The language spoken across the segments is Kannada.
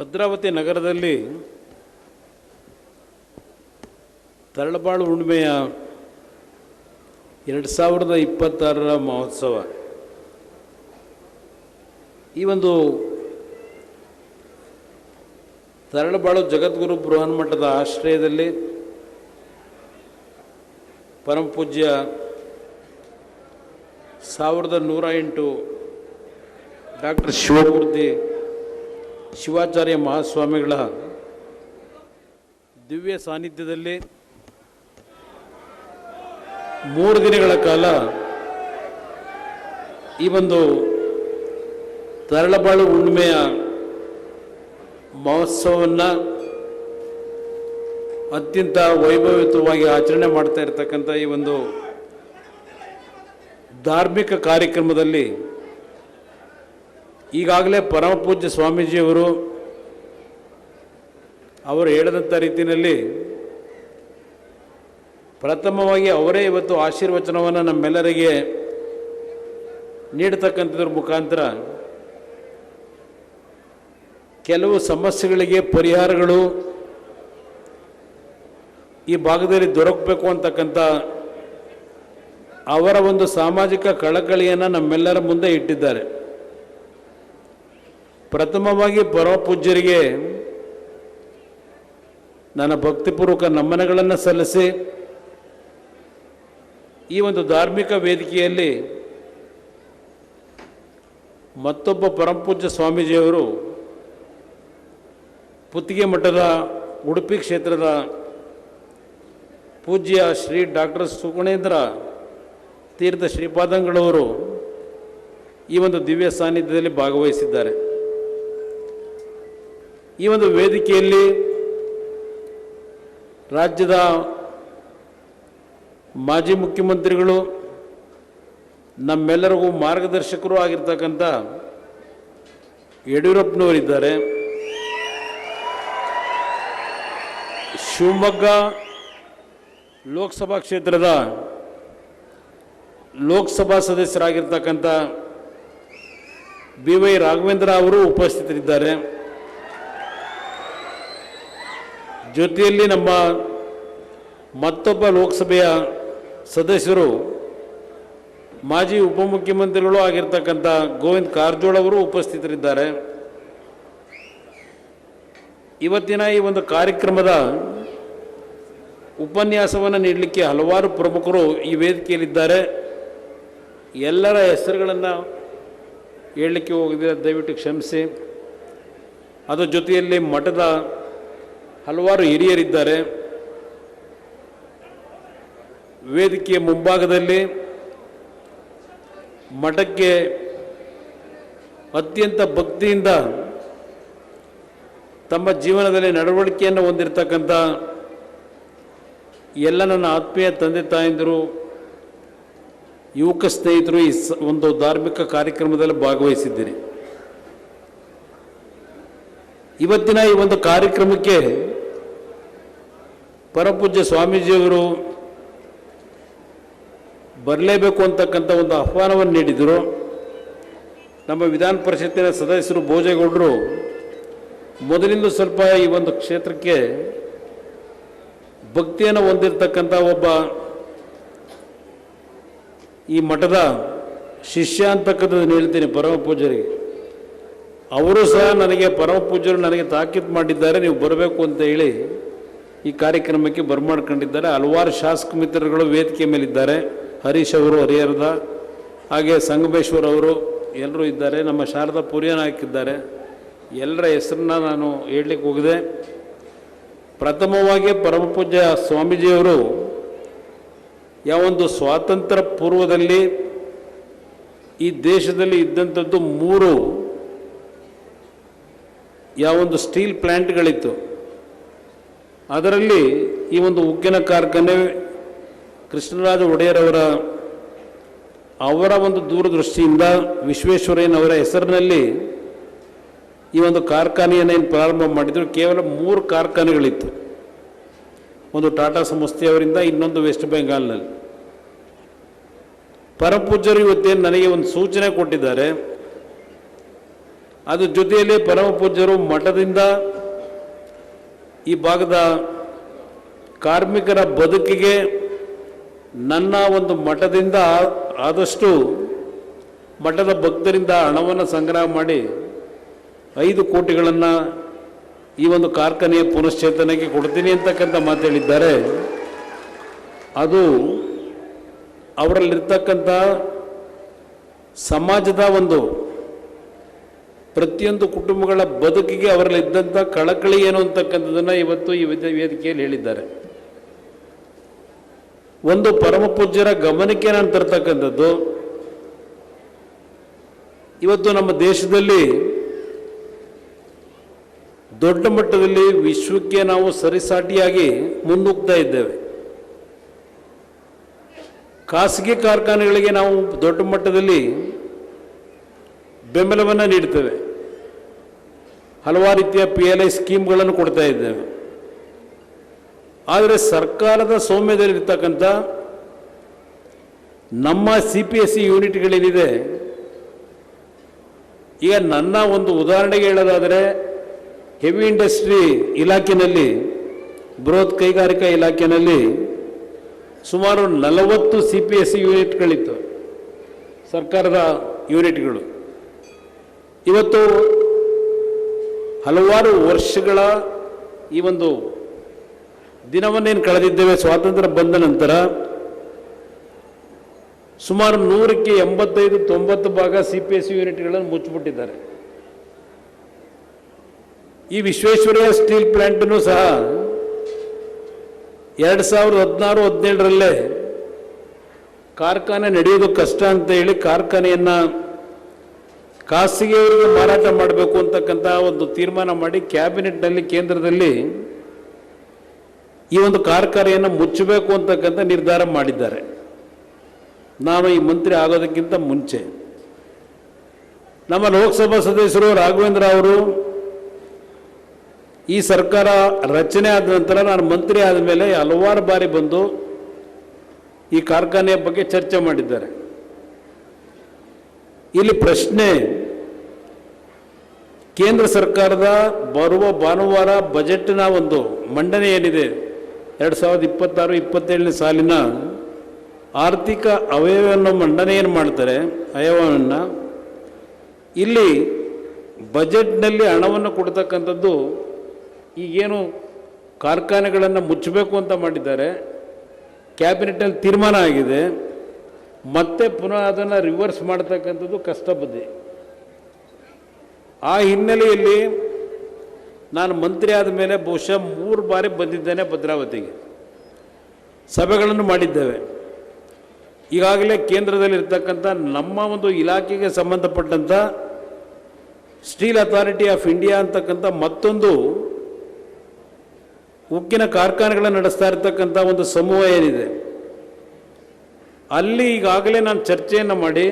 ಭದ್ರಾವತಿ ನಗರದಲ್ಲಿ ತರಳಬಾಳು ಹುಣ್ಣಿಮೆಯ 2026ರ ಮಹೋತ್ಸವ. ಈ ಒಂದು ತರಳಬಾಳು ಜಗದ್ಗುರು ಬೃಹನ್ಮಠದ ಆಶ್ರಯದಲ್ಲಿ ಪರಮಪೂಜ್ಯ 1108 ಡಾಕ್ಟರ್ ಶಿವಮೂರ್ತಿ ಶಿವಾಚಾರ್ಯ ಮಹಾಸ್ವಾಮಿಗಳ ದಿವ್ಯ ಸಾನ್ನಿಧ್ಯದಲ್ಲಿ 3 ದಿನಗಳ ಕಾಲ ಈ ಒಂದು ತರಳಬಾಳು ಹುಣ್ಣಿಮೆಯ ಮಹೋತ್ಸವವನ್ನು ಅತ್ಯಂತ ವೈಭವಯುತವಾಗಿ ಆಚರಣೆ ಮಾಡ್ತಾ ಇರತಕ್ಕಂಥ ಈ ಒಂದು ಧಾರ್ಮಿಕ ಕಾರ್ಯಕ್ರಮದಲ್ಲಿ ಈಗಾಗಲೇ ಪರಮಪೂಜ್ಯ ಸ್ವಾಮೀಜಿಯವರು ಹೇಳಿದಂಥ ರೀತಿಯಲ್ಲಿ ಪ್ರಥಮವಾಗಿ ಅವರೇ ಇವತ್ತು ಆಶೀರ್ವಚನವನ್ನು ನಮ್ಮೆಲ್ಲರಿಗೆ ನೀಡತಕ್ಕಂಥದ್ರ ಮುಖಾಂತರ ಕೆಲವು ಸಮಸ್ಯೆಗಳಿಗೆ ಪರಿಹಾರಗಳು ಈ ಭಾಗದಲ್ಲಿ ದೊರಕಬೇಕು ಅಂತಕ್ಕಂಥ ಅವರ ಒಂದು ಸಾಮಾಜಿಕ ಕಳಕಳಿಯನ್ನು ನಮ್ಮೆಲ್ಲರ ಮುಂದೆ ಇಟ್ಟಿದ್ದಾರೆ. ಪ್ರಥಮವಾಗಿ ಪರಮಪೂಜ್ಯರಿಗೆ ನನ್ನ ಭಕ್ತಿಪೂರ್ವಕ ನಮನಗಳನ್ನು ಸಲ್ಲಿಸಿ ಈ ಒಂದು ಧಾರ್ಮಿಕ ವೇದಿಕೆಯಲ್ಲಿ ಮತ್ತೊಬ್ಬ ಪರಮಪೂಜ್ಯ ಸ್ವಾಮೀಜಿಯವರು ಪುತ್ತಿಗೆ ಮಠದ ಉಡುಪಿ ಕ್ಷೇತ್ರದ ಪೂಜ್ಯ ಶ್ರೀ ಡಾಕ್ಟರ್ ಸುಗುಣೇಂದ್ರ ತೀರ್ಥ ಶ್ರೀಪಾದಂಗಳವರು ಈ ಒಂದು ದಿವ್ಯ ಸಾನ್ನಿಧ್ಯದಲ್ಲಿ ಭಾಗವಹಿಸಿದ್ದಾರೆ. ಈ ಒಂದು ವೇದಿಕೆಯಲ್ಲಿ ರಾಜ್ಯದ ಮಾಜಿ ಮುಖ್ಯಮಂತ್ರಿಗಳು ನಮ್ಮೆಲ್ಲರಿಗೂ ಮಾರ್ಗದರ್ಶಕರು ಆಗಿರ್ತಕ್ಕಂಥ ಯಡಿಯೂರಪ್ಪನವರಿದ್ದಾರೆ. ಶಿವಮೊಗ್ಗ ಲೋಕಸಭಾ ಕ್ಷೇತ್ರದ ಲೋಕಸಭಾ ಸದಸ್ಯರಾಗಿರ್ತಕ್ಕಂಥ ಬಿ ವೈ ರಾಘವೇಂದ್ರ ಅವರು ಉಪಸ್ಥಿತರಿದ್ದಾರೆ. ಜೊತೆಯಲ್ಲಿ ನಮ್ಮ ಮತ್ತೊಬ್ಬ ಲೋಕಸಭೆಯ ಸದಸ್ಯರು ಮಾಜಿ ಉಪಮುಖ್ಯಮಂತ್ರಿಗಳು ಆಗಿರ್ತಕ್ಕಂಥ ಗೋವಿಂದ ಕಾರಜೋಳ ಅವರು ಉಪಸ್ಥಿತರಿದ್ದಾರೆ. ಇವತ್ತಿನ ಈ ಒಂದು ಕಾರ್ಯಕ್ರಮದ ಉಪನ್ಯಾಸವನ್ನು ನೀಡಲಿಕ್ಕೆ ಹಲವಾರು ಪ್ರಮುಖರು ಈ ವೇದಿಕೆಯಲ್ಲಿದ್ದಾರೆ. ಎಲ್ಲರ ಹೆಸರುಗಳನ್ನು ಹೇಳಲಿಕ್ಕೆ ಹೋಗಿದ್ದರೆ ದಯವಿಟ್ಟು ಕ್ಷಮಿಸಿ. ಅದರ ಜೊತೆಯಲ್ಲಿ ಮಠದ ಹಲವಾರು ಹಿರಿಯರಿದ್ದಾರೆ. ವೇದಿಕೆಯ ಮುಂಭಾಗದಲ್ಲಿ ಮಠಕ್ಕೆ ಅತ್ಯಂತ ಭಕ್ತಿಯಿಂದ ತಮ್ಮ ಜೀವನದಲ್ಲಿ ನಡವಳಿಕೆಯನ್ನು ಹೊಂದಿರತಕ್ಕಂಥ ಎಲ್ಲ ನನ್ನ ಆತ್ಮೀಯ ತಂದೆ ತಾಯಂದಿರು, ಯುವಕ ಸ್ನೇಹಿತರು ಈ ಒಂದು ಧಾರ್ಮಿಕ ಕಾರ್ಯಕ್ರಮದಲ್ಲಿ ಭಾಗವಹಿಸಿದ್ದೀರಿ. ಇವತ್ತಿನ ಈ ಒಂದು ಕಾರ್ಯಕ್ರಮಕ್ಕೆ ಪರಮಪೂಜ್ಯ ಸ್ವಾಮೀಜಿಯವರು ಬರಲೇಬೇಕು ಅಂತಕ್ಕಂಥ ಒಂದು ಆಹ್ವಾನವನ್ನು ನೀಡಿದರು. ನಮ್ಮ ವಿಧಾನ ಪರಿಷತ್ತಿನ ಸದಸ್ಯರು ಭೋಜೇಗೌಡರು ಮೊದಲಿಂದ ಸ್ವಲ್ಪ ಈ ಒಂದು ಕ್ಷೇತ್ರಕ್ಕೆ ಭಕ್ತಿಯನ್ನು ಹೊಂದಿರತಕ್ಕಂಥ ಒಬ್ಬ ಈ ಮಠದ ಶಿಷ್ಯ ಅಂತಕ್ಕಂಥದ್ದು ಹೇಳ್ತೀನಿ ಪರಮಪೂಜ್ಯರಿಗೆ. ಅವರು ಸಹ ನನಗೆ ಪರಮಪೂಜ್ಯರು ನನಗೆ ತಾಕೀತು ಮಾಡಿದ್ದಾರೆ, ನೀವು ಬರಬೇಕು ಅಂತ ಹೇಳಿ ಈ ಕಾರ್ಯಕ್ರಮಕ್ಕೆ ಬರಮಾಡ್ಕೊಂಡಿದ್ದಾರೆ. ಹಲವಾರು ಶಾಸಕ ಮಿತ್ರರುಗಳು ವೇದಿಕೆ ಮೇಲಿದ್ದಾರೆ. ಹರೀಶ್ ಅವರು ಹರಿಹರದ, ಹಾಗೆ ಸಂಗಮೇಶ್ವರ್ ಅವರು ಎಲ್ಲರೂ ಇದ್ದಾರೆ. ನಮ್ಮ ಶಾರದಾ ಪುರಿಯನ್ ಹಾಕಿದ್ದಾರೆ. ಎಲ್ಲರ ಹೆಸರನ್ನ ನಾನು ಹೇಳಲಿಕ್ಕೆ ಹೋಗಿದೆ. ಪ್ರಥಮವಾಗಿ ಪರಮಪೂಜ್ಯ ಸ್ವಾಮೀಜಿಯವರು ಯಾವೊಂದು ಸ್ವಾತಂತ್ರ್ಯ ಪೂರ್ವದಲ್ಲಿ ಈ ದೇಶದಲ್ಲಿ ಇದ್ದಂಥದ್ದು 3 ಯಾವೊಂದು ಸ್ಟೀಲ್ ಪ್ಲ್ಯಾಂಟ್ಗಳಿತ್ತು. ಅದರಲ್ಲಿ ಈ ಒಂದು ಉಕ್ಕಿನ ಕಾರ್ಖಾನೆ ಕೃಷ್ಣರಾಜ ಒಡೆಯರ್ ಅವರ ಒಂದು ದೂರದೃಷ್ಟಿಯಿಂದ ವಿಶ್ವೇಶ್ವರಯ್ಯನವರ ಹೆಸರಿನಲ್ಲಿ ಈ ಒಂದು ಕಾರ್ಖಾನೆಯನ್ನು ಏನು ಪ್ರಾರಂಭ ಮಾಡಿದರು. ಕೇವಲ 3 ಕಾರ್ಖಾನೆಗಳಿತ್ತು. ಒಂದು ಟಾಟಾ ಸಂಸ್ಥೆಯವರಿಂದ, ಇನ್ನೊಂದು ವೆಸ್ಟ್ ಬೆಂಗಾಲ್ನಲ್ಲಿ. ಪರಮಪೂಜ್ಯರು ಇವತ್ತೇನು ನನಗೆ ಒಂದು ಸೂಚನೆ ಕೊಟ್ಟಿದ್ದಾರೆ, ಅದ್ರ ಜೊತೆಯಲ್ಲಿ ಪರಮ ಪೂಜ್ಯರು ಮಠದಿಂದ ಈ ಭಾಗದ ಕಾರ್ಮಿಕರ ಬದುಕಿಗೆ ನನ್ನ ಒಂದು ಮಠದಿಂದ ಆದಷ್ಟು ಮಠದ ಭಕ್ತರಿಂದ ಹಣವನ್ನು ಸಂಗ್ರಹ ಮಾಡಿ 5 ಕೋಟಿಗಳನ್ನು ಈ ಒಂದು ಕಾರ್ಖಾನೆಯ ಪುನಶ್ಚೇತನಕ್ಕೆ ಕೊಡ್ತೀನಿ ಅಂತಕ್ಕಂಥ ಮಾತು ಹೇಳಿದ್ದಾರೆ. ಅದು ಅವರಲ್ಲಿರ್ತಕ್ಕಂಥ ಸಮಾಜದ ಒಂದು ಪ್ರತಿಯೊಂದು ಕುಟುಂಬಗಳ ಬದುಕಿಗೆ ಅವರಲ್ಲಿದ್ದಂಥ ಕಳಕಳಿ ಏನು ಅಂತಕ್ಕಂಥದ್ದನ್ನು ಇವತ್ತು ಈ ವೇದಿಕೆಯಲ್ಲಿ ಹೇಳಿದ್ದಾರೆ. ಒಂದು ಪರಮ ಪೂಜ್ಯರ ಗಮನಕ್ಕೆ ನಾನು ತರ್ತಕ್ಕಂಥದ್ದು, ಇವತ್ತು ನಮ್ಮ ದೇಶದಲ್ಲಿ ದೊಡ್ಡ ಮಟ್ಟದಲ್ಲಿ ವಿಶ್ವಕ್ಕೆ ನಾವು ಸರಿಸಾಟಿಯಾಗಿ ಮುನ್ನುಗ್ತಾ ಇದ್ದೇವೆ. ಖಾಸಗಿ ಕಾರ್ಖಾನೆಗಳಿಗೆ ನಾವು ದೊಡ್ಡ ಮಟ್ಟದಲ್ಲಿ ಬೆಂಬಲವನ್ನು ನೀಡ್ತೇವೆ, ಹಲವಾರು ರೀತಿಯ PLI ಸ್ಕೀಮ್ಗಳನ್ನು ಕೊಡ್ತಾ ಇದ್ದೇವೆ. ಆದರೆ ಸರ್ಕಾರದ ಸ್ವಾಮ್ಯದಲ್ಲಿರ್ತಕ್ಕಂಥ ನಮ್ಮ CPSE ಯೂನಿಟ್ಗಳೇನಿದೆ, ಈಗ ನನ್ನ ಒಂದು ಉದಾಹರಣೆಗೆ ಹೇಳೋದಾದರೆ ಹೆವಿ ಇಂಡಸ್ಟ್ರಿ ಇಲಾಖೆಯಲ್ಲಿ, ಬೃಹತ್ ಕೈಗಾರಿಕಾ ಇಲಾಖೆಯಲ್ಲಿ ಸುಮಾರು 40 CPSE ಯೂನಿಟ್ಗಳಿತ್ತು, ಸರ್ಕಾರದ ಯೂನಿಟ್ಗಳು. ಇವತ್ತು ಹಲವಾರು ವರ್ಷಗಳ ಈ ಒಂದು ದಿನವನ್ನೇನು ಕಳೆದಿದ್ದೇವೆ, ಸ್ವಾತಂತ್ರ್ಯ ಬಂದ ನಂತರ ಸುಮಾರು 100ಕ್ಕೆ 85-90 ಭಾಗ CPSE ಯೂನಿಟ್ಗಳನ್ನು ಮುಚ್ಚಿಬಿಟ್ಟಿದ್ದಾರೆ. ಈ ವಿಶ್ವೇಶ್ವರಯ್ಯ ಸ್ಟೀಲ್ ಪ್ಲಾಂಟನ್ನು ಸಹ 2016-17ರಲ್ಲೇ ಕಾರ್ಖಾನೆ ನಡೆಯೋದು ಕಷ್ಟ ಅಂತ ಹೇಳಿ ಕಾರ್ಖಾನೆಯನ್ನು ಖಾಸಗಿಯವರಿಗೆ ಮಾರಾಟ ಮಾಡಬೇಕು ಅಂತಕ್ಕಂಥ ಒಂದು ತೀರ್ಮಾನ ಮಾಡಿ ಕ್ಯಾಬಿನೆಟ್ನಲ್ಲಿ ಕೇಂದ್ರದಲ್ಲಿ ಈ ಒಂದು ಕಾರ್ಖಾನೆಯನ್ನು ಮುಚ್ಚಬೇಕು ಅಂತಕ್ಕಂಥ ನಿರ್ಧಾರ ಮಾಡಿದ್ದಾರೆ. ನಾನು ಈ ಮಂತ್ರಿ ಆಗೋದಕ್ಕಿಂತ ಮುಂಚೆ ನಮ್ಮ ಲೋಕಸಭಾ ಸದಸ್ಯರು ರಾಘವೇಂದ್ರ ಅವರು ಈ ಸರ್ಕಾರ ರಚನೆ ಆದ ನಂತರ ನಾನು ಮಂತ್ರಿ ಆದ ಮೇಲೆ ಹಲವಾರು ಬಾರಿ ಬಂದು ಈ ಕಾರ್ಖಾನೆಯ ಬಗ್ಗೆ ಚರ್ಚೆ ಮಾಡಿದ್ದಾರೆ. ಇಲ್ಲಿ ಪ್ರಶ್ನೆ, ಕೇಂದ್ರ ಸರ್ಕಾರದ ಬರುವ ಭಾನುವಾರ ಬಜೆಟ್ನ ಒಂದು ಮಂಡನೆ ಏನಿದೆ, 2026-27ನೇ ಸಾಲಿನ ಆರ್ಥಿಕ ಅವಯವವನ್ನು ಮಂಡನೆ ಏನು ಮಾಡ್ತಾರೆ, ಅವಯವವನ್ನು ಇಲ್ಲಿ ಬಜೆಟ್ನಲ್ಲಿ ಹಣವನ್ನು ಕೊಡ್ತಕ್ಕಂಥದ್ದು ಈಗೇನು ಕಾರ್ಖಾನೆಗಳನ್ನು ಮುಚ್ಚಬೇಕು ಅಂತ ಮಾಡಿದ್ದಾರೆ, ಕ್ಯಾಬಿನೆಟ್ನಲ್ಲಿ ತೀರ್ಮಾನ ಆಗಿದೆ, ಮತ್ತೆ ಪುನಃ ಅದನ್ನು ರಿವರ್ಸ್ ಮಾಡ್ತಕ್ಕಂಥದ್ದು ಕಷ್ಟ ಬುದ್ಧಿ. ಆ ಹಿನ್ನೆಲೆಯಲ್ಲಿ ನಾನು ಮಂತ್ರಿ ಆದ ಮೇಲೆ ಬಹುಶಃ 3 ಬಾರಿ ಬಂದಿದ್ದೇನೆ ಭದ್ರಾವತಿಗೆ, ಸಭೆಗಳನ್ನು ಮಾಡಿದ್ದೇವೆ. ಈಗಾಗಲೇ ಕೇಂದ್ರದಲ್ಲಿರ್ತಕ್ಕಂಥ ನಮ್ಮ ಒಂದು ಇಲಾಖೆಗೆ ಸಂಬಂಧಪಟ್ಟಂಥ ಸ್ಟೀಲ್ ಅಥಾರಿಟಿ ಆಫ್ ಇಂಡಿಯಾ ಅಂತಕ್ಕಂಥ ಮತ್ತೊಂದು ಉಕ್ಕಿನ ಕಾರ್ಖಾನೆಗಳನ್ನು ನಡೆಸ್ತಾ ಇರತಕ್ಕಂಥ ಒಂದು ಸಮೂಹ ಏನಿದೆ, ಅಲ್ಲಿ ಈಗಾಗಲೇ ನಾನು ಚರ್ಚೆಯನ್ನು ಮಾಡಿ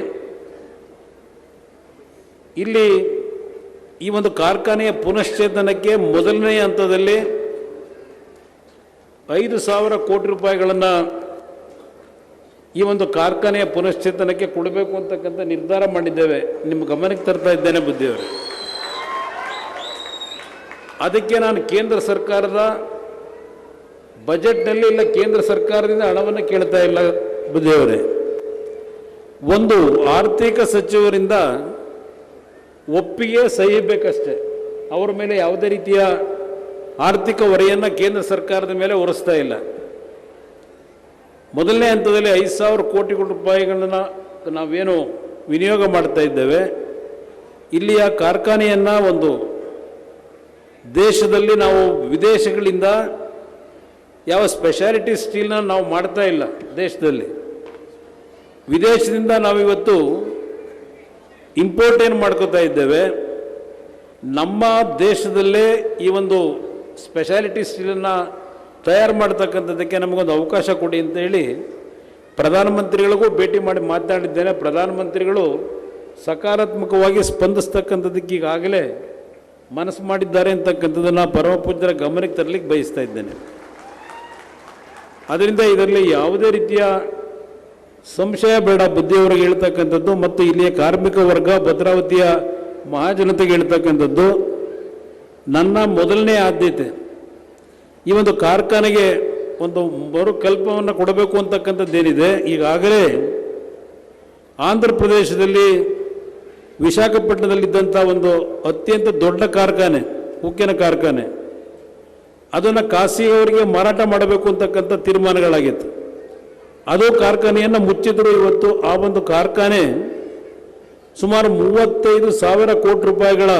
ಇಲ್ಲಿ ಈ ಒಂದು ಕಾರ್ಖಾನೆಯ ಪುನಶ್ಚೇತನಕ್ಕೆ ಮೊದಲನೇ ಹಂತದಲ್ಲಿ 5,000 ಕೋಟಿ ರೂಪಾಯಿಗಳನ್ನು ಈ ಒಂದು ಕಾರ್ಖಾನೆಯ ಪುನಶ್ಚೇತನಕ್ಕೆ ಕೊಡಬೇಕು ಅಂತಕ್ಕಂಥ ನಿರ್ಧಾರ ಮಾಡಿದ್ದೇವೆ. ನಿಮ್ಮ ಗಮನಕ್ಕೆ ತರ್ತಾ ಇದ್ದೇನೆ ಬುದ್ಧಿಯವರೇ. ಅದಕ್ಕೆ ನಾನು ಕೇಂದ್ರ ಸರ್ಕಾರದ ಬಜೆಟ್ನಲ್ಲಿ ಇಲ್ಲ, ಕೇಂದ್ರ ಸರ್ಕಾರದಿಂದ ಹಣವನ್ನು ಕೇಳ್ತಾ ಇಲ್ಲ ಬುದ್ಧಿಯವರೇ. ಒಂದು ಆರ್ಥಿಕ ಸಚಿವರಿಂದ ಒಪ್ಪಿಗೆ ಸಹಿ ಬೇಕಷ್ಟೇ, ಅವರ ಮೇಲೆ ಯಾವುದೇ ರೀತಿಯ ಆರ್ಥಿಕ ಹೊರೆಯನ್ನು ಕೇಂದ್ರ ಸರ್ಕಾರದ ಮೇಲೆ ಹೊರಿಸ್ತಾ ಇಲ್ಲ. ಮೊದಲನೇ ಹಂತದಲ್ಲಿ 5,000 ಕೋಟಿ ರೂಪಾಯಿಗಳನ್ನು ನಾವೇನು ವಿನಿಯೋಗ ಮಾಡ್ತಾ ಇದ್ದೇವೆ, ಇಲ್ಲಿಯ ಕಾರ್ಖಾನೆಯನ್ನು ಒಂದು ದೇಶದಲ್ಲಿ ನಾವು ವಿದೇಶಗಳಿಂದ ಯಾವ ಸ್ಪೆಷಾಲಿಟಿ ಸ್ಟೀಲ್ನ ನಾವು ಮಾಡ್ತಾ ಇಲ್ಲ. ದೇಶದಲ್ಲಿ ವಿದೇಶದಿಂದ ನಾವಿವತ್ತು ಇಂಪೋರ್ಟ್ ಏನು ಮಾಡ್ಕೋತಾ ಇದ್ದೇವೆ, ನಮ್ಮ ದೇಶದಲ್ಲೇ ಈ ಒಂದು ಸ್ಪೆಷಾಲಿಟಿ ಸ್ಟೀಲನ್ನು ತಯಾರು ಮಾಡ್ತಕ್ಕಂಥದ್ದಕ್ಕೆ ನಮಗೊಂದು ಅವಕಾಶ ಕೊಡಿ ಅಂತ ಹೇಳಿ ಪ್ರಧಾನಮಂತ್ರಿಗಳಿಗೂ ಭೇಟಿ ಮಾಡಿ ಮಾತನಾಡಿದ್ದೇನೆ. ಪ್ರಧಾನಮಂತ್ರಿಗಳು ಸಕಾರಾತ್ಮಕವಾಗಿ ಸ್ಪಂದಿಸ್ತಕ್ಕಂಥದ್ದಕ್ಕೆ ಈಗಾಗಲೇ ಮನಸ್ಸು ಮಾಡಿದ್ದಾರೆ ಅಂತಕ್ಕಂಥದ್ದನ್ನು ಪರಮ ಪೂಜ್ಯರ ಗಮನಕ್ಕೆ ತರಲಿಕ್ಕೆ ಬಯಸ್ತಾ ಇದ್ದೇನೆ. ಅದರಿಂದ ಇದರಲ್ಲಿ ಯಾವುದೇ ರೀತಿಯ ಸಂಶಯ ಬೇಡ ಬುದ್ಧಿಯವರಿಗೆ ಹೇಳ್ತಕ್ಕಂಥದ್ದು. ಮತ್ತು ಇಲ್ಲಿಯ ಕಾರ್ಮಿಕ ವರ್ಗ, ಭದ್ರಾವತಿಯ ಮಹಾಜನತೆಗೆ ಹೇಳ್ತಕ್ಕಂಥದ್ದು, ನನ್ನ ಮೊದಲನೇ ಆದ್ಯತೆ ಈ ಒಂದು ಕಾರ್ಖಾನೆಗೆ ಒಂದು ಮರುಕಲ್ಪವನ್ನು ಕೊಡಬೇಕು ಅಂತಕ್ಕಂಥದ್ದೇನಿದೆ. ಈಗಾಗಲೇ ಆಂಧ್ರ ಪ್ರದೇಶದಲ್ಲಿ ವಿಶಾಖಪಟ್ಟಣದಲ್ಲಿದ್ದಂಥ ಒಂದು ಅತ್ಯಂತ ದೊಡ್ಡ ಕಾರ್ಖಾನೆ, ಉಕ್ಕಿನ ಕಾರ್ಖಾನೆ, ಅದನ್ನು ಖಾಸಗಿಯವರಿಗೆ ಮಾರಾಟ ಮಾಡಬೇಕು ಅಂತಕ್ಕಂಥ ತೀರ್ಮಾನಗಳಾಗಿತ್ತು. ಅದು ಕಾರ್ಖಾನೆಯನ್ನು ಮುಚ್ಚಿದ್ರು. ಇವತ್ತು ಆ ಒಂದು ಕಾರ್ಖಾನೆ ಸುಮಾರು 35,000 ಕೋಟಿ ರೂಪಾಯಿಗಳ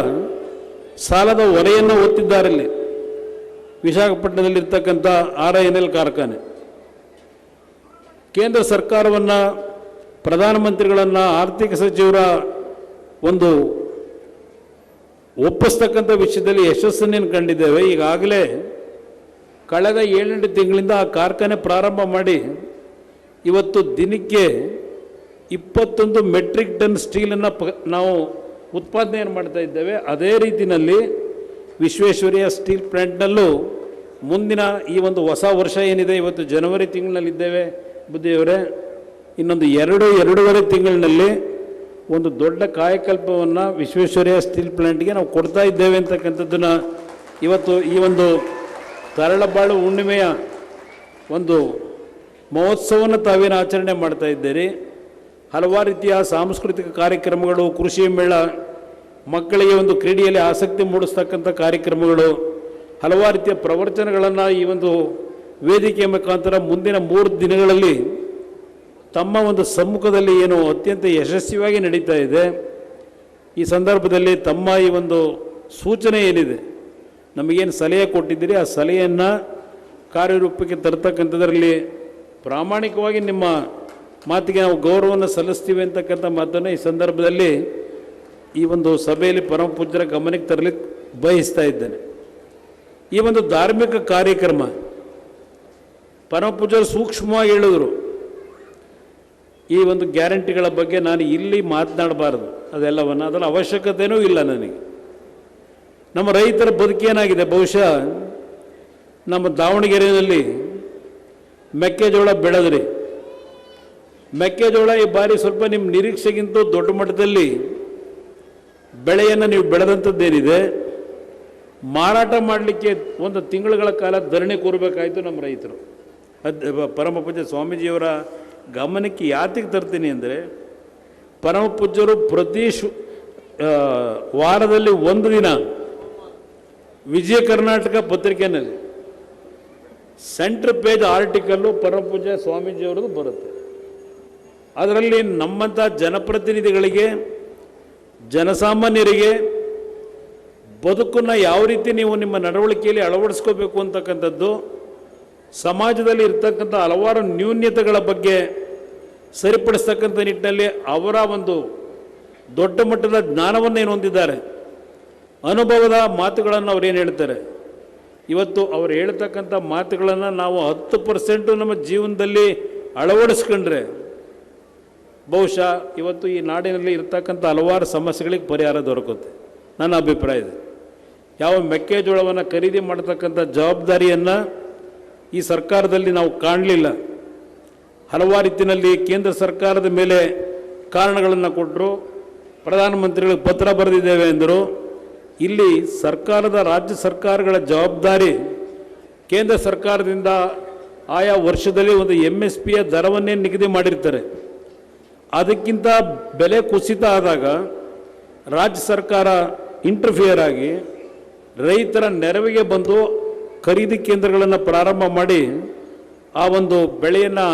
ಸಾಲದ ಹೊರೆಯನ್ನು ಹೊತ್ತಿದ್ದಾರೆ. ಇಲ್ಲಿ ವಿಶಾಖಪಟ್ಟಣದಲ್ಲಿರ್ತಕ್ಕಂಥ RINL ಕಾರ್ಖಾನೆ ಕೇಂದ್ರ ಸರ್ಕಾರವನ್ನು, ಪ್ರಧಾನಮಂತ್ರಿಗಳನ್ನು, ಆರ್ಥಿಕ ಸಚಿವರ ಒಂದು ಒಪ್ಪಿಸ್ತಕ್ಕಂಥ ವಿಷಯದಲ್ಲಿ ಯಶಸ್ಸನ್ನೇನು ಕಂಡಿದ್ದೇವೆ. ಈಗಾಗಲೇ ಕಳೆದ 7-8 ತಿಂಗಳಿಂದ ಆ ಕಾರ್ಖಾನೆ ಪ್ರಾರಂಭ ಮಾಡಿ ಇವತ್ತು ದಿನಕ್ಕೆ 21 ಮೆಟ್ರಿಕ್ ಟನ್ ಸ್ಟೀಲನ್ನು ನಾವು ಉತ್ಪಾದನೆಯನ್ನು ಮಾಡ್ತಾ ಇದ್ದೇವೆ. ಅದೇ ರೀತಿಯಲ್ಲಿ ವಿಶ್ವೇಶ್ವರಯ್ಯ ಸ್ಟೀಲ್ ಪ್ಲ್ಯಾಂಟ್ನಲ್ಲೂ ಮುಂದಿನ ಈ ಒಂದು ಹೊಸ ವರ್ಷ ಏನಿದೆ, ಇವತ್ತು ಜನವರಿ ತಿಂಗಳಿನಲ್ಲಿದ್ದೇವೆ ಬುದ್ಧಿಯವರೇ, ಇನ್ನೊಂದು 2-2.5 ತಿಂಗಳಿನಲ್ಲಿ ಒಂದು ದೊಡ್ಡ ಕಾಯಕಲ್ಪವನ್ನು ವಿಶ್ವೇಶ್ವರಯ್ಯ ಸ್ಟೀಲ್ ಪ್ಲ್ಯಾಂಟ್ಗೆ ನಾವು ಕೊಡ್ತಾ ಇದ್ದೇವೆ ಅಂತಕ್ಕಂಥದ್ದನ್ನು ಇವತ್ತು ಈ ಒಂದು ತರಳಬಾಳು ಹುಣ್ಣಿಮೆಯ ಒಂದು ಮಹೋತ್ಸವವನ್ನು ತಾವೇನು ಆಚರಣೆ ಮಾಡ್ತಾ ಇದ್ದೀರಿ. ಹಲವಾರು ರೀತಿಯ ಸಾಂಸ್ಕೃತಿಕ ಕಾರ್ಯಕ್ರಮಗಳು, ಕೃಷಿ ಮೇಳ, ಮಕ್ಕಳಿಗೆ ಒಂದು ಕ್ರೀಡೆಯಲ್ಲಿ ಆಸಕ್ತಿ ಮೂಡಿಸ್ತಕ್ಕಂಥ ಕಾರ್ಯಕ್ರಮಗಳು, ಹಲವಾರು ರೀತಿಯ ಪ್ರವಚನಗಳನ್ನು ಈ ಒಂದು ವೇದಿಕೆಯ ಮುಖಾಂತರ ಮುಂದಿನ 3 ದಿನಗಳಲ್ಲಿ ತಮ್ಮ ಒಂದು ಸಮ್ಮುಖದಲ್ಲಿ ಏನು ಅತ್ಯಂತ ಯಶಸ್ವಿಯಾಗಿ ನಡೀತಾ ಇದೆ. ಈ ಸಂದರ್ಭದಲ್ಲಿ ತಮ್ಮ ಈ ಒಂದು ಸೂಚನೆ ಏನಿದೆ, ನಮಗೇನು ಸಲಹೆ ಕೊಟ್ಟಿದ್ದೀರಿ, ಆ ಸಲಹೆಯನ್ನು ಕಾರ್ಯರೂಪಕ್ಕೆ ತರ್ತಕ್ಕಂಥದ್ರಲ್ಲಿ ಪ್ರಾಮಾಣಿಕವಾಗಿ ನಿಮ್ಮ ಮಾತಿಗೆ ನಾವು ಗೌರವವನ್ನು ಸಲ್ಲಿಸ್ತೀವಿ ಅಂತಕ್ಕಂಥ ಮಾತನ್ನು ಈ ಸಂದರ್ಭದಲ್ಲಿ ಈ ಒಂದು ಸಭೆಯಲ್ಲಿ ಪರಮ ಪೂಜ್ಯರ ಗಮನಕ್ಕೆ ತರಲಿಕ್ಕೆ ಬಯಸ್ತಾ ಇದ್ದೇನೆ. ಈ ಒಂದು ಧಾರ್ಮಿಕ ಕಾರ್ಯಕ್ರಮ ಪರಮ ಪೂಜ್ಯರು ಸೂಕ್ಷ್ಮವಾಗಿ ಹೇಳಿದರು. ಈ ಒಂದು ಗ್ಯಾರಂಟಿಗಳ ಬಗ್ಗೆ ನಾನು ಇಲ್ಲಿ ಮಾತನಾಡಬಾರದು, ಅದೆಲ್ಲವನ್ನು, ಅದರ ಅವಶ್ಯಕತೆಯೂ ಇಲ್ಲ ನನಗೆ. ನಮ್ಮ ರೈತರ ಬದುಕೇನಾಗಿದೆ, ಬಹುಶಃ ನಮ್ಮ ದಾವಣಗೆರೆಯಲ್ಲಿ ಮೆಕ್ಕೆಜೋಳ ಬೆಳೆದ್ರಿ. ಮೆಕ್ಕೆಜೋಳ ಈ ಬಾರಿ ಸ್ವಲ್ಪ ನಿಮ್ಮ ನಿರೀಕ್ಷೆಗಿಂತ ದೊಡ್ಡ ಮಟ್ಟದಲ್ಲಿ ಬೆಳೆಯನ್ನು ನೀವು ಬೆಳೆದಂಥದ್ದೇನಿದೆ, ಮಾರಾಟ ಮಾಡಲಿಕ್ಕೆ 1 ತಿಂಗಳುಗಳ ಕಾಲ ಧರಣಿ ಕೂರಬೇಕಾಯಿತು ನಮ್ಮ ರೈತರು. ಪರಮ ಪೂಜ್ಯ ಸ್ವಾಮೀಜಿಯವರ ಗಮನಕ್ಕೆ ಯಾತಿಗೆ ತರ್ತೀನಿ ಅಂದರೆ, ಪರಮ ಪೂಜ್ಯರು ಪ್ರತಿ ವಾರದಲ್ಲಿ 1 ದಿನ ವಿಜಯ ಕರ್ನಾಟಕ ಪತ್ರಿಕೆಯಲ್ಲಿ ಸೆಂಟ್ರ್ ಪೇಜ್ ಆರ್ಟಿಕಲ್ಲು ಪರಮ ಪೂಜ್ಯ ಸ್ವಾಮೀಜಿಯವರದು ಬರುತ್ತೆ. ಅದರಲ್ಲಿ ನಮ್ಮಂಥ ಜನಪ್ರತಿನಿಧಿಗಳಿಗೆ, ಜನಸಾಮಾನ್ಯರಿಗೆ ಬದುಕನ್ನು ಯಾವ ರೀತಿ ನೀವು ನಿಮ್ಮ ನಡವಳಿಕೆಯಲ್ಲಿ ಅಳವಡಿಸ್ಕೋಬೇಕು ಅಂತಕ್ಕಂಥದ್ದು, ಸಮಾಜದಲ್ಲಿ ಇರ್ತಕ್ಕಂಥ ಹಲವಾರು ನ್ಯೂನ್ಯತೆಗಳ ಬಗ್ಗೆ ಸರಿಪಡಿಸ್ತಕ್ಕಂಥ ನಿಟ್ಟಿನಲ್ಲಿ ಅವರ ಒಂದು ದೊಡ್ಡ ಮಟ್ಟದ ಜ್ಞಾನವನ್ನು ಏನು ಹೊಂದಿದ್ದಾರೆ, ಅನುಭವದ ಮಾತುಗಳನ್ನು ಅವರೇನು ಹೇಳ್ತಾರೆ. ಇವತ್ತು ಅವರು ಹೇಳ್ತಕ್ಕಂಥ ಮಾತುಗಳನ್ನು ನಾವು 10% ನಮ್ಮ ಜೀವನದಲ್ಲಿ ಅಳವಡಿಸ್ಕೊಂಡ್ರೆ ಬಹುಶಃ ಇವತ್ತು ಈ ನಾಡಿನಲ್ಲಿ ಇರ್ತಕ್ಕಂಥ ಹಲವಾರು ಸಮಸ್ಯೆಗಳಿಗೆ ಪರಿಹಾರ ದೊರಕುತ್ತೆ, ನನ್ನ ಅಭಿಪ್ರಾಯ ಇದೆ. ಯಾವ ಮೆಕ್ಕೆಜೋಳವನ್ನು ಖರೀದಿ ಮಾಡತಕ್ಕಂಥ ಜವಾಬ್ದಾರಿಯನ್ನು ಈ ಸರ್ಕಾರದಲ್ಲಿ ನಾವು ಕಾಣಲಿಲ್ಲ. ಹಲವಾರು ರೀತಿಯಲ್ಲಿ ಕೇಂದ್ರ ಸರ್ಕಾರದ ಮೇಲೆ ಕಾರಣಗಳನ್ನು ಕೊಟ್ಟರು, ಪ್ರಧಾನಮಂತ್ರಿಗಳಿಗೆ ಪತ್ರ ಬರೆದಿದ್ದೇವೆ ಎಂದರು. ಇಲ್ಲಿ ಸರ್ಕಾರದ, ರಾಜ್ಯ ಸರ್ಕಾರಗಳ ಜವಾಬ್ದಾರಿ, ಕೇಂದ್ರ ಸರ್ಕಾರದಿಂದ ಆಯಾ ವರ್ಷದಲ್ಲಿ ಒಂದು MSPಯ ದರವನ್ನೇ ನಿಗದಿ ಮಾಡಿರ್ತಾರೆ. ಅದಕ್ಕಿಂತ ಬೆಲೆ ಕುಸಿತ ಆದಾಗ ರಾಜ್ಯ ಸರ್ಕಾರ ಇಂಟರ್ಫಿಯರ್ ಆಗಿ ರೈತರ ನೆರವಿಗೆ ಬಂದು ಖರೀದಿ ಕೇಂದ್ರಗಳನ್ನು ಪ್ರಾರಂಭ ಮಾಡಿ ಆ ಒಂದು ಬೆಳೆಯನ್ನು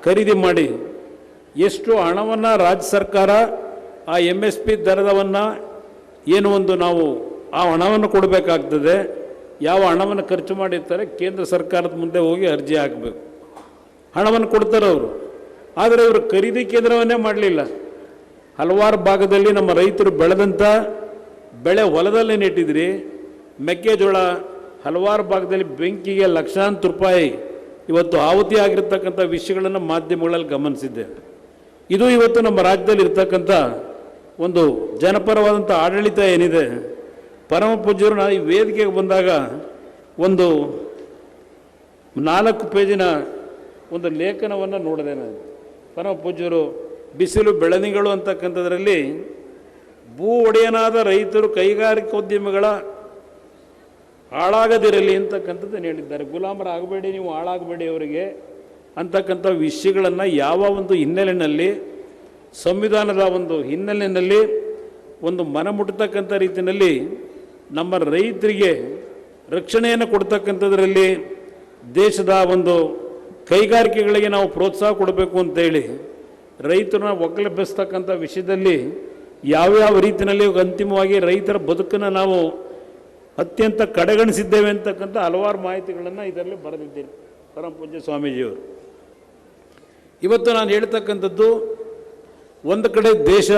ಖರೀದಿ ಮಾಡಿ ಎಷ್ಟು ಹಣವನ್ನು ರಾಜ್ಯ ಸರ್ಕಾರ ಆ MSP ದರವನ್ನು ಏನು ಒಂದು ನಾವು ಆ ಹಣವನ್ನು ಕೊಡಬೇಕಾಗ್ತದೆ. ಯಾವ ಹಣವನ್ನು ಖರ್ಚು ಮಾಡಿರ್ತಾರೆ ಕೇಂದ್ರ ಸರ್ಕಾರದ ಮುಂದೆ ಹೋಗಿ ಅರ್ಜಿ ಹಾಕಬೇಕು, ಹಣವನ್ನು ಕೊಡ್ತಾರೆ ಅವರು. ಆದರೆ ಇವರು ಖರೀದಿ ಕೇಂದ್ರವನ್ನೇ ಮಾಡಲಿಲ್ಲ. ಹಲವಾರು ಭಾಗದಲ್ಲಿ ನಮ್ಮ ರೈತರು ಬೆಳೆದಂಥ ಬೆಳೆ ಹೊಲದಲ್ಲೇ ನೆಟ್ಟಿದ್ರಿ. ಮೆಕ್ಕೆಜೋಳ ಹಲವಾರು ಭಾಗದಲ್ಲಿ ಬೆಂಕಿಗೆ ಲಕ್ಷಾಂತರ ರೂಪಾಯಿ ಇವತ್ತು ಆಹುತಿ ಆಗಿರ್ತಕ್ಕಂಥ ವಿಷಯಗಳನ್ನು ಮಾಧ್ಯಮಗಳಲ್ಲಿ ಗಮನಿಸಿದ್ದೇವೆ. ಇದು ಇವತ್ತು ನಮ್ಮ ರಾಜ್ಯದಲ್ಲಿ ಇರ್ತಕ್ಕಂಥ ಒಂದು ಜನಪರವಾದಂಥ ಆಡಳಿತ ಏನಿದೆ. ಪರಮ ಪೂಜ್ಯರು ನಾನು ಈ ವೇದಿಕೆಗೆ ಬಂದಾಗ ಒಂದು 4 ಪೇಜಿನ ಒಂದು ಲೇಖನವನ್ನು ನೋಡಿದೆ ನಾನು. ಪರಮ ಪೂಜ್ಯರು ಬಿಸಿಲು ಬೆಳದಿಂಗಳು ಅಂತಕ್ಕಂಥದ್ರಲ್ಲಿ ಭೂ ಒಡೆಯನಾದ ರೈತರು ಕೈಗಾರಿಕೋದ್ಯಮಿಗಳ ಹಾಳಾಗದಿರಲಿ ಅಂತಕ್ಕಂಥದ್ದನ್ನು ಹೇಳಿದ್ದಾರೆ. ಗುಲಾಮರಾಗಬೇಡಿ, ನೀವು ಹಾಳಾಗಬೇಡಿ ಅವರಿಗೆ ಅಂತಕ್ಕಂಥ ವಿಷಯಗಳನ್ನು ಯಾವ ಒಂದು ಹಿನ್ನೆಲೆಯಲ್ಲಿ, ಸಂವಿಧಾನದ ಒಂದು ಹಿನ್ನೆಲೆಯಲ್ಲಿ ಒಂದು ಮನಮುಟ್ಟತಕ್ಕಂಥ ರೀತಿಯಲ್ಲಿ ನಮ್ಮ ರೈತರಿಗೆ ರಕ್ಷಣೆಯನ್ನು ಕೊಡ್ತಕ್ಕಂಥದ್ರಲ್ಲಿ ದೇಶದ ಒಂದು ಕೈಗಾರಿಕೆಗಳಿಗೆ ನಾವು ಪ್ರೋತ್ಸಾಹ ಕೊಡಬೇಕು ಅಂತೇಳಿ ರೈತರನ್ನ ಒಕ್ಕಲೆಬ್ಬಿಸ್ತಕ್ಕಂಥ ವಿಷಯದಲ್ಲಿ ಯಾವ್ಯಾವ ರೀತಿಯಲ್ಲಿ ಅಂತಿಮವಾಗಿ ರೈತರ ಬದುಕನ್ನು ನಾವು ಅತ್ಯಂತ ಕಡೆಗಣಿಸಿದ್ದೇವೆ ಅಂತಕ್ಕಂಥ ಹಲವಾರು ಮಾಹಿತಿಗಳನ್ನು ಇದರಲ್ಲಿ ಬರೆದಿದ್ದೇನೆ ಪರಮ ಪೂಜ್ಯ ಸ್ವಾಮೀಜಿಯವರು. ಇವತ್ತು ನಾನು ಹೇಳ್ತಕ್ಕಂಥದ್ದು, ಒಂದು ಕಡೆ ದೇಶ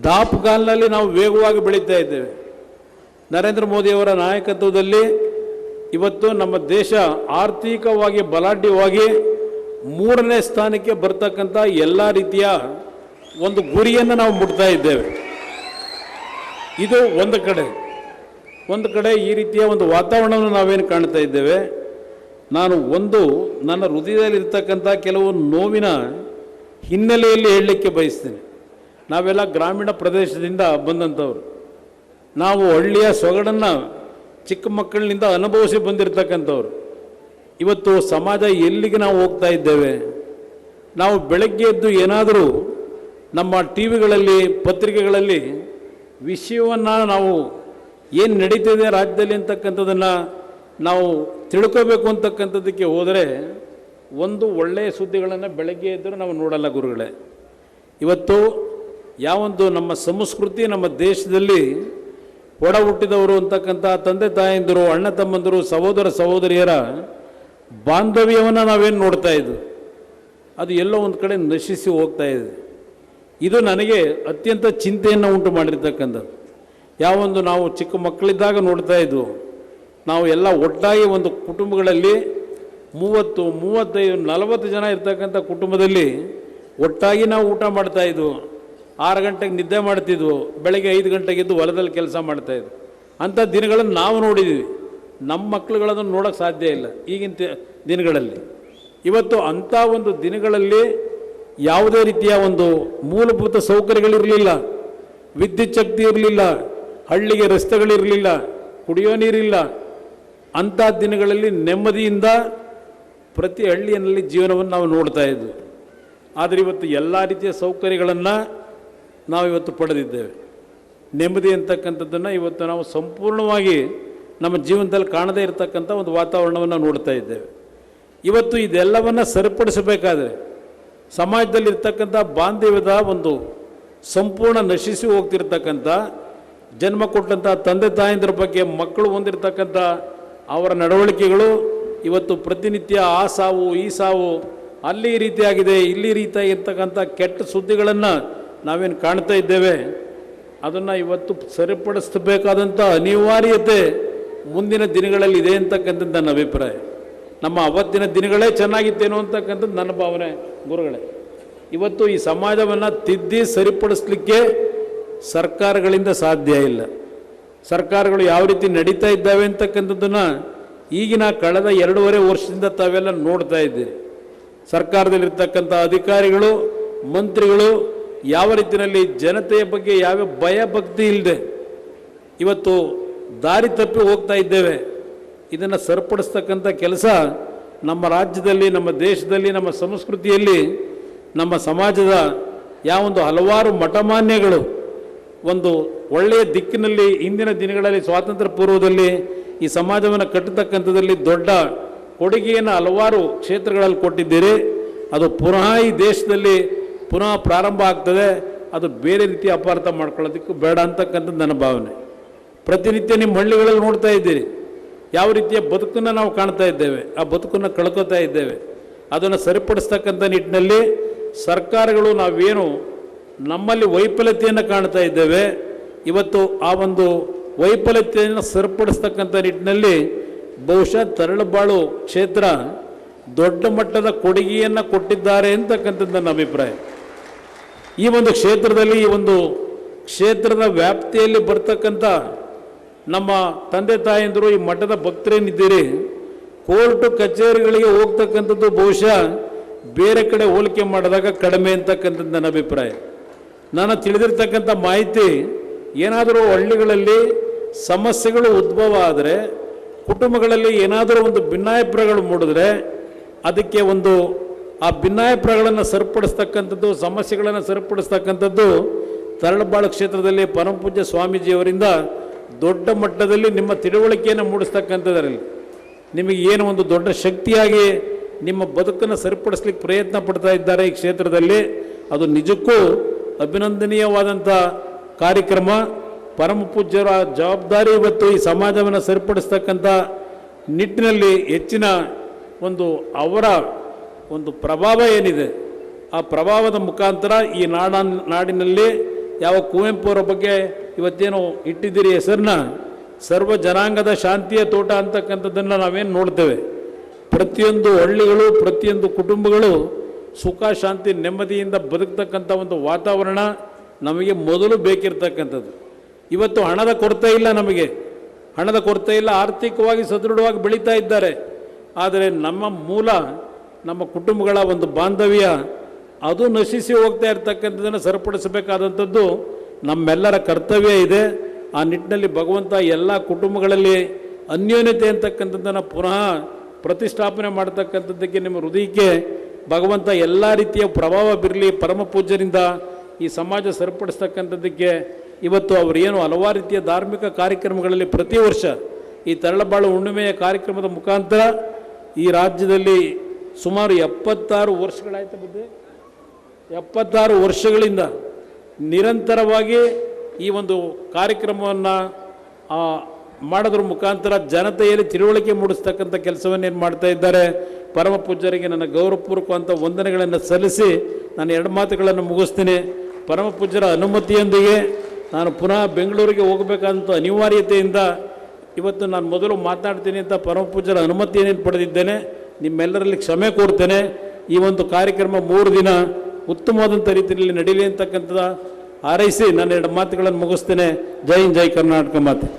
ದಾಪುಗಾಲಿನಲ್ಲಿ ನಾವು ವೇಗವಾಗಿ ಬೆಳೀತಾ ಇದ್ದೇವೆ. ನರೇಂದ್ರ ಮೋದಿಯವರ ನಾಯಕತ್ವದಲ್ಲಿ ಇವತ್ತು ನಮ್ಮ ದೇಶ ಆರ್ಥಿಕವಾಗಿ ಬಲಾಢ್ಯವಾಗಿ 3ನೇ ಸ್ಥಾನಕ್ಕೆ ಬರ್ತಕ್ಕಂಥ ಎಲ್ಲ ರೀತಿಯ ಒಂದು ಗುರಿಯನ್ನು ನಾವು ಮುಟ್ತಾ ಇದ್ದೇವೆ. ಇದು ಒಂದು ಕಡೆ ಈ ರೀತಿಯ ಒಂದು ವಾತಾವರಣವನ್ನು ನಾವೇನು ಕಾಣ್ತಾ ಇದ್ದೇವೆ. ನಾನು ನನ್ನ ಹೃದಯದಲ್ಲಿರ್ತಕ್ಕಂಥ ಕೆಲವು ನೋವಿನ ಹಿನ್ನೆಲೆಯಲ್ಲಿ ಹೇಳಲಿಕ್ಕೆ ಬಯಸ್ತೇನೆ. ನಾವೆಲ್ಲ ಗ್ರಾಮೀಣ ಪ್ರದೇಶದಿಂದ ಬಂದಂಥವ್ರು, ನಾವು ಹಳ್ಳಿಯ ಸೊಗಡನ್ನು ಚಿಕ್ಕ ಮಕ್ಕಳಿನಿಂದ ಅನುಭವಿಸಿ ಬಂದಿರತಕ್ಕಂಥವ್ರು. ಇವತ್ತು ಸಮಾಜ ಎಲ್ಲಿಗೆ ನಾವು ಹೋಗ್ತಾ ಇದ್ದೇವೆ? ನಾವು ಬೆಳಗ್ಗೆ ಎದ್ದು ಏನಾದರೂ ನಮ್ಮ ಟಿ ವಿಗಳಲ್ಲಿ, ಪತ್ರಿಕೆಗಳಲ್ಲಿ ವಿಷಯವನ್ನು ನಾವು ಏನು ನಡೀತಿದೆ ರಾಜ್ಯದಲ್ಲಿ ಅಂತಕ್ಕಂಥದ್ದನ್ನು ನಾವು ತಿಳ್ಕೋಬೇಕು ಅಂತಕ್ಕಂಥದ್ದಕ್ಕೆ ಹೋದರೆ ಒಂದು ಒಳ್ಳೆಯ ಸುದ್ದಿಗಳನ್ನು ಬೆಳಗ್ಗೆ ಎದ್ದರೂ ನಾವು ನೋಡಲ್ಲ ಗುರುಗಳೇ. ಇವತ್ತು ಯಾವೊಂದು ನಮ್ಮ ಸಂಸ್ಕೃತಿ, ನಮ್ಮ ದೇಶದಲ್ಲಿ ಒಡ ಹುಟ್ಟಿದವರು ಅಂತಕ್ಕಂಥ ತಂದೆ ತಾಯಂದಿರು, ಅಣ್ಣ ತಮ್ಮಂದಿರು, ಸಹೋದರ ಸಹೋದರಿಯರ ಬಾಂಧವ್ಯವನ್ನು ನಾವೇನು ನೋಡ್ತಾ ಇದ್ವು, ಅದು ಎಲ್ಲೋ ಒಂದು ಕಡೆ ನಶಿಸಿ ಹೋಗ್ತಾ ಇದೆ. ಇದು ನನಗೆ ಅತ್ಯಂತ ಚಿಂತೆಯನ್ನು ಉಂಟು ಮಾಡಿರ್ತಕ್ಕಂಥದ್ದು. ಯಾವೊಂದು ನಾವು ಚಿಕ್ಕ ಮಕ್ಕಳಿದ್ದಾಗ ನೋಡ್ತಾ ಇದ್ವು, ನಾವು ಎಲ್ಲ ಒಟ್ಟಾಗಿ ಒಂದು ಕುಟುಂಬಗಳಲ್ಲಿ 30, 35, 40 ಜನ ಇರ್ತಕ್ಕಂಥ ಕುಟುಂಬದಲ್ಲಿ ಒಟ್ಟಾಗಿ ನಾವು ಊಟ ಮಾಡ್ತಾಯಿದ್ವು. 6 ಗಂಟೆಗೆ ನಿದ್ದೆ ಮಾಡ್ತಿದ್ವು, ಬೆಳಗ್ಗೆ 5 ಗಂಟೆಗೆ ಎದ್ದು ಹೊಲದಲ್ಲಿ ಕೆಲಸ ಮಾಡ್ತಾಯಿದ್ವು. ಅಂಥ ದಿನಗಳನ್ನು ನಾವು ನೋಡಿದ್ವಿ. ನಮ್ಮ ಮಕ್ಕಳುಗಳನ್ನು ನೋಡೋಕ್ಕೆ ಸಾಧ್ಯ ಇಲ್ಲ ಈಗಿನ ದಿನಗಳಲ್ಲಿ. ಇವತ್ತು ಅಂಥ ಒಂದು ದಿನಗಳಲ್ಲಿ ಯಾವುದೇ ರೀತಿಯ ಒಂದು ಮೂಲಭೂತ ಸೌಕರ್ಯಗಳಿರಲಿಲ್ಲ, ವಿದ್ಯುತ್ ಶಕ್ತಿ ಇರಲಿಲ್ಲ, ಹಳ್ಳಿಗೆ ರಸ್ತೆಗಳಿರಲಿಲ್ಲ, ಕುಡಿಯೋ ನೀರಿಲ್ಲ. ಅಂಥ ದಿನಗಳಲ್ಲಿ ನೆಮ್ಮದಿಯಿಂದ ಪ್ರತಿ ಹಳ್ಳಿಯಲ್ಲಿ ಜೀವನವನ್ನು ನಾವು ನೋಡ್ತಾ ಇದ್ವಿ. ಆದರೆ ಇವತ್ತು ಎಲ್ಲ ರೀತಿಯ ಸೌಕರ್ಯಗಳನ್ನು ನಾವು ಇವತ್ತು ಪಡೆದಿದ್ದೇವೆ. ನೆಮ್ಮದಿ ಅಂತಕ್ಕಂಥದ್ದನ್ನು ಇವತ್ತು ನಾವು ಸಂಪೂರ್ಣವಾಗಿ ನಮ್ಮ ಜೀವನದಲ್ಲಿ ಕಾಣದೇ ಇರತಕ್ಕಂಥ ಒಂದು ವಾತಾವರಣವನ್ನು ನೋಡ್ತಾ ಇದ್ದೇವೆ. ಇವತ್ತು ಇದೆಲ್ಲವನ್ನು ಸರಿಪಡಿಸಬೇಕಾದ್ರೆ ಸಮಾಜದಲ್ಲಿರ್ತಕ್ಕಂಥ ಬಾಂಧವ್ಯದ ಒಂದು ಸಂಪೂರ್ಣ ನಶಿಸಿ ಹೋಗ್ತಿರ್ತಕ್ಕಂಥ, ಜನ್ಮ ಕೊಟ್ಟಂಥ ತಂದೆ ತಾಯಂದಿರ ಬಗ್ಗೆ ಮಕ್ಕಳು ಹೊಂದಿರತಕ್ಕಂಥ ಅವರ ನಡವಳಿಕೆಗಳು ಇವತ್ತು ಪ್ರತಿನಿತ್ಯ ಆ ಸಾವು ಈ ಸಾವು, ಅಲ್ಲಿ ಈ ರೀತಿಯಾಗಿದೆ, ಇಲ್ಲಿ ರೀತಿ ಇರ್ತಕ್ಕಂಥ ಕೆಟ್ಟ ಸುದ್ದಿಗಳನ್ನು ನಾವೇನು ಕಾಣ್ತಾ ಇದ್ದೇವೆ. ಅದನ್ನು ಇವತ್ತು ಸರಿಪಡಿಸಬೇಕಾದಂಥ ಅನಿವಾರ್ಯತೆ ಮುಂದಿನ ದಿನಗಳಲ್ಲಿ ಇದೆ ಅಂತಕ್ಕಂಥದ್ದು ನನ್ನ ಅಭಿಪ್ರಾಯ. ನಮ್ಮ ಅವತ್ತಿನ ದಿನಗಳೇ ಚೆನ್ನಾಗಿತ್ತೇನೋ ಅಂತಕ್ಕಂಥದ್ದು ನನ್ನ ಭಾವನೆ ಗುರುಗಳೇ. ಇವತ್ತು ಈ ಸಮಾಜವನ್ನು ತಿದ್ದಿ ಸರಿಪಡಿಸಲಿಕ್ಕೆ ಸರ್ಕಾರಗಳಿಂದ ಸಾಧ್ಯ ಇಲ್ಲ. ಸರ್ಕಾರಗಳು ಯಾವ ರೀತಿ ನಡೀತಾ ಇದ್ದಾವೆ ಅಂತಕ್ಕಂಥದ್ದನ್ನು ಈಗಿನ ಕಳೆದ 2.5 ವರ್ಷದಿಂದ ತಾವೆಲ್ಲ ನೋಡ್ತಾ ಇದ್ದೀರಿ. ಸರ್ಕಾರದಲ್ಲಿರ್ತಕ್ಕಂಥ ಅಧಿಕಾರಿಗಳು, ಮಂತ್ರಿಗಳು ಯಾವ ರೀತಿಯಲ್ಲಿ ಜನತೆಯ ಬಗ್ಗೆ ಯಾವ ಭಯ ಭಕ್ತಿ ಇಲ್ಲದೆ ಇವತ್ತು ದಾರಿ ತಪ್ಪಿ ಹೋಗ್ತಾ ಇದ್ದೇವೆ. ಇದನ್ನು ಸರಿಪಡಿಸ್ತಕ್ಕಂಥ ಕೆಲಸ ನಮ್ಮ ರಾಜ್ಯದಲ್ಲಿ, ನಮ್ಮ ದೇಶದಲ್ಲಿ, ನಮ್ಮ ಸಂಸ್ಕೃತಿಯಲ್ಲಿ, ನಮ್ಮ ಸಮಾಜದ ಯಾವೊಂದು ಹಲವಾರು ಮಠಮಾನ್ಯಗಳು ಒಂದು ಒಳ್ಳೆಯ ದಿಕ್ಕಿನಲ್ಲಿ ಇಂದಿನ ದಿನಗಳಲ್ಲಿ ಸ್ವಾತಂತ್ರ್ಯ ಪೂರ್ವದಲ್ಲಿ ಈ ಸಮಾಜವನ್ನು ಕಟ್ಟತಕ್ಕಂಥದ್ದಲ್ಲಿ ದೊಡ್ಡ ಕೊಡುಗೆಯನ್ನು ಹಲವಾರು ಕ್ಷೇತ್ರಗಳಲ್ಲಿ ಕೊಟ್ಟಿದ್ದೀರಿ. ಅದು ಪುನಃ ಈ ದೇಶದಲ್ಲಿ ಪುನಃ ಪ್ರಾರಂಭ ಆಗ್ತದೆ. ಅದು ಬೇರೆ ರೀತಿ ಅಪಾರ್ಥ ಮಾಡ್ಕೊಳ್ಳೋದಕ್ಕೂ ಬೇಡ ಅಂತಕ್ಕಂಥದ್ದು ನನ್ನ ಭಾವನೆ. ಪ್ರತಿನಿತ್ಯ ನಿಮ್ಮ ಹಳ್ಳಿಗಳಲ್ಲಿ ನೋಡ್ತಾ ಇದ್ದೀರಿ ಯಾವ ರೀತಿಯ ಬದುಕನ್ನು ನಾವು ಕಾಣ್ತಾ ಇದ್ದೇವೆ, ಆ ಬದುಕನ್ನು ಕಳ್ಕೊತಾ ಇದ್ದೇವೆ. ಅದನ್ನು ಸರಿಪಡಿಸ್ತಕ್ಕಂಥ ನಿಟ್ಟಿನಲ್ಲಿ ಸರ್ಕಾರಗಳು ನಾವೇನು ನಮ್ಮಲ್ಲಿ ವೈಫಲ್ಯತೆಯನ್ನು ಕಾಣ್ತಾ ಇದ್ದೇವೆ, ಇವತ್ತು ಆ ಒಂದು ವೈಫಲ್ಯತೆಯನ್ನು ಸರಿಪಡಿಸ್ತಕ್ಕಂಥ ನಿಟ್ಟಿನಲ್ಲಿ ಬಹುಶಃ ತರಳಬಾಳು ಕ್ಷೇತ್ರ ದೊಡ್ಡ ಮಟ್ಟದ ಕೊಡುಗೆಯನ್ನು ಕೊಟ್ಟಿದ್ದಾರೆ ಅಂತಕ್ಕಂಥದ್ದು ನನ್ನ ಅಭಿಪ್ರಾಯ. ಈ ಒಂದು ಕ್ಷೇತ್ರದಲ್ಲಿ, ಈ ಒಂದು ಕ್ಷೇತ್ರದ ವ್ಯಾಪ್ತಿಯಲ್ಲಿ ಬರ್ತಕ್ಕಂಥ ನಮ್ಮ ತಂದೆ ತಾಯಂದಿರು, ಈ ಮಠದ ಭಕ್ತರೇನಿದ್ದೀರಿ, ಕೋರ್ಟು ಕಚೇರಿಗಳಿಗೆ ಹೋಗ್ತಕ್ಕಂಥದ್ದು ಬಹುಶಃ ಬೇರೆ ಕಡೆ ಹೋಲಿಕೆ ಮಾಡಿದಾಗ ಕಡಿಮೆ ಅಂತಕ್ಕಂಥದ್ದು ನನ್ನ ಅಭಿಪ್ರಾಯ. ನಾನು ತಿಳಿದಿರ್ತಕ್ಕಂಥ ಮಾಹಿತಿ, ಏನಾದರೂ ಹಳ್ಳಿಗಳಲ್ಲಿ ಸಮಸ್ಯೆಗಳು ಉದ್ಭವ ಆದರೆ, ಕುಟುಂಬಗಳಲ್ಲಿ ಏನಾದರೂ ಒಂದು ಭಿನ್ನಾಭಿಪ್ರಾಯಗಳು ಮೂಡಿದ್ರೆ ಅದಕ್ಕೆ ಒಂದು ಆ ಭಿನ್ನಾಭಿಪ್ರಾಯಗಳನ್ನು ಸರಿಪಡಿಸ್ತಕ್ಕಂಥದ್ದು, ಸಮಸ್ಯೆಗಳನ್ನು ಸರಿಪಡಿಸ್ತಕ್ಕಂಥದ್ದು ತರಳಬಾಳು ಕ್ಷೇತ್ರದಲ್ಲಿ ಪರಮಪೂಜ್ಯ ಸ್ವಾಮೀಜಿಯವರಿಂದ ದೊಡ್ಡ ಮಟ್ಟದಲ್ಲಿ ನಿಮ್ಮ ತಿಳುವಳಿಕೆಯನ್ನು ಮೂಡಿಸ್ತಕ್ಕಂಥದ್ರಲ್ಲಿ ನಿಮಗೆ ಏನು ಒಂದು ದೊಡ್ಡ ಶಕ್ತಿಯಾಗಿ ನಿಮ್ಮ ಬದುಕನ್ನು ಸರಿಪಡಿಸ್ಲಿಕ್ಕೆ ಪ್ರಯತ್ನ ಪಡ್ತಾ ಇದ್ದಾರೆ ಈ ಕ್ಷೇತ್ರದಲ್ಲಿ. ಅದು ನಿಜಕ್ಕೂ ಅಭಿನಂದನೀಯವಾದಂಥ ಕಾರ್ಯಕ್ರಮ. ಪರಮಪೂಜ್ಯರ ಜವಾಬ್ದಾರಿ ಇವತ್ತು ಈ ಸಮಾಜವನ್ನು ಸರಿಪಡಿಸ್ತಕ್ಕಂಥ ನಿಟ್ಟಿನಲ್ಲಿ ಹೆಚ್ಚಿನ ಅವರ ಒಂದು ಪ್ರಭಾವ ಏನಿದೆ, ಆ ಪ್ರಭಾವದ ಮುಖಾಂತರ ಈ ನಾಡಿನಲ್ಲಿ ಯಾವ ಕುವೆಂಪು ಅವರ ಬಗ್ಗೆ ಇವತ್ತೇನು ಇಟ್ಟಿದ್ದೀರಿ ಹೆಸರನ್ನ, ಸರ್ವ ಜನಾಂಗದ ಶಾಂತಿಯ ತೋಟ ಅಂತಕ್ಕಂಥದ್ದನ್ನು ನಾವೇನು ನೋಡ್ತೇವೆ. ಪ್ರತಿಯೊಂದು ಹಳ್ಳಿಗಳು, ಪ್ರತಿಯೊಂದು ಕುಟುಂಬಗಳು ಸುಖ ಶಾಂತಿ ನೆಮ್ಮದಿಯಿಂದ ಬದುಕ್ತಕ್ಕಂಥ ಒಂದು ವಾತಾವರಣ ನಮಗೆ ಮೊದಲು ಬೇಕಿರ್ತಕ್ಕಂಥದ್ದು. ಇವತ್ತು ಹಣದ ಕೊರತೆ ಇಲ್ಲ, ನಮಗೆ ಹಣದ ಕೊರತೆ ಇಲ್ಲ, ಆರ್ಥಿಕವಾಗಿ ಸದೃಢವಾಗಿ ಬೆಳೀತಾ ಇದ್ದಾರೆ. ಆದರೆ ನಮ್ಮ ಮೂಲ, ನಮ್ಮ ಕುಟುಂಬಗಳ ಒಂದು ಬಾಂಧವ್ಯ ಅದು ನಶಿಸಿ ಹೋಗ್ತಾ ಇರ್ತಕ್ಕಂಥದ್ದನ್ನು ಸರಿಪಡಿಸಬೇಕಾದಂಥದ್ದು ನಮ್ಮೆಲ್ಲರ ಕರ್ತವ್ಯ ಇದೆ. ಆ ನಿಟ್ಟಿನಲ್ಲಿ ಭಗವಂತ ಎಲ್ಲ ಕುಟುಂಬಗಳಲ್ಲಿ ಅನ್ಯೋನ್ಯತೆ ಅಂತಕ್ಕಂಥದ್ದನ್ನು ಪುನಃ ಪ್ರತಿಷ್ಠಾಪನೆ ಮಾಡ್ತಕ್ಕಂಥದ್ದಕ್ಕೆ ನಿಮ್ಮ ಹೃದಯಕ್ಕೆ ಭಗವಂತ ಎಲ್ಲ ರೀತಿಯ ಪ್ರಭಾವ ಬೀರಲಿ. ಪರಮ ಪೂಜ್ಯರಿಂದ ಈ ಸಮಾಜ ಸರಿಪಡಿಸ್ತಕ್ಕಂಥದ್ದಕ್ಕೆ ಇವತ್ತು ಅವರೇನು ಹಲವಾರು ರೀತಿಯ ಧಾರ್ಮಿಕ ಕಾರ್ಯಕ್ರಮಗಳಲ್ಲಿ ಪ್ರತಿ ವರ್ಷ ಈ ತರಳಬಾಳು ಹುಣ್ಣಿಮೆಯ ಕಾರ್ಯಕ್ರಮದ ಮುಖಾಂತರ ಈ ರಾಜ್ಯದಲ್ಲಿ ಸುಮಾರು 76 ವರ್ಷಗಳಾಯ್ತು ಬುದ್ಧಿ, 76 ವರ್ಷಗಳಿಂದ ನಿರಂತರವಾಗಿ ಈ ಒಂದು ಕಾರ್ಯಕ್ರಮವನ್ನು ಮಾಡೋದ್ರ ಮುಖಾಂತರ ಜನತೆಯಲ್ಲಿ ತಿಳುವಳಿಕೆ ಮೂಡಿಸ್ತಕ್ಕಂಥ ಕೆಲಸವನ್ನೇನು ಮಾಡ್ತಾ ಇದ್ದಾರೆ. ಪರಮ ಪೂಜ್ಯರಿಗೆ ನನ್ನ ಗೌರವಪೂರ್ವಕವಂತ ವಂದನೆಗಳನ್ನು ಸಲ್ಲಿಸಿ ನಾನು 2 ಮಾತುಗಳನ್ನು ಮುಗಿಸ್ತೀನಿ. ಪರಮ ಪೂಜ್ಯರ ಅನುಮತಿಯೊಂದಿಗೆ ನಾನು ಪುನಃ ಬೆಂಗಳೂರಿಗೆ ಹೋಗಬೇಕಾದಂಥ ಅನಿವಾರ್ಯತೆಯಿಂದ ಇವತ್ತು ನಾನು ಮೊದಲು ಮಾತನಾಡ್ತೀನಿ ಅಂತ ಪರಮ ಪೂಜ್ಯರ ಅನುಮತಿಯನ್ನೇನು ಪಡೆದಿದ್ದೇನೆ. ನಿಮ್ಮೆಲ್ಲರಲ್ಲಿ ಕ್ಷಮೆ ಕೋರ್ತೇನೆ. ಈ ಒಂದು ಕಾರ್ಯಕ್ರಮ 3 ದಿನ ಉತ್ತಮವಾದಂಥ ರೀತಿಯಲ್ಲಿ ನಡೀಲಿ ಅಂತಕ್ಕಂಥದ್ದು ಹಾರೈಸಿ ನನ್ನ 2 ಮಾತುಗಳನ್ನು ಮುಗಿಸ್ತೇನೆ. ಜೈ ಹಿಂದ್, ಜೈ ಕರ್ನಾಟಕ ಮಾತೆ.